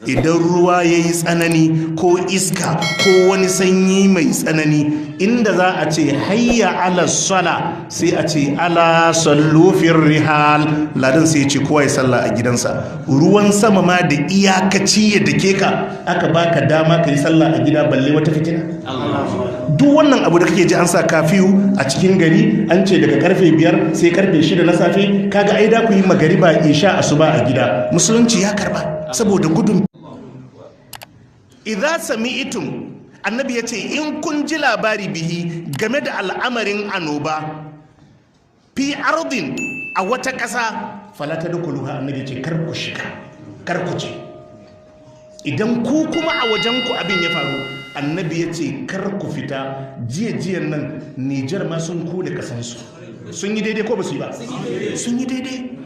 idan ruwa ya yi tsanani ko iska ko wani sanyi mai tsanani, inda za a ce hayya ala sala sai a ce ala sallufin rihal, ladan sai ce kowa ya salla a gidansa. Ruwan sama ma da iyakaci ya dake ka aka baka dama ka yi salla a gida, balle wata fitina. Duk wannan abu da kake ji an sa kafiyu a cikin gari, an ce daga karfe 5 sai karfe 6 na safe, kaga ai da ku yi magariba isha asuba a gida. Musulunci ya karba saboda gudun. Idza sami'tum, annabi yace in kun ji labari bihi game da al'amarin anoba fi ardin, a wata ƙasa, fala tadkhuluha, annabi yace kar ku shiga, kar ku je. Idan ku kuma a wajen ku abin ya faru, annabi yace kar ku fita. Jiyan nan Nijar ma sun kule kasansu, sun yi daidai ko ba su yi ba? Sun yi daidai.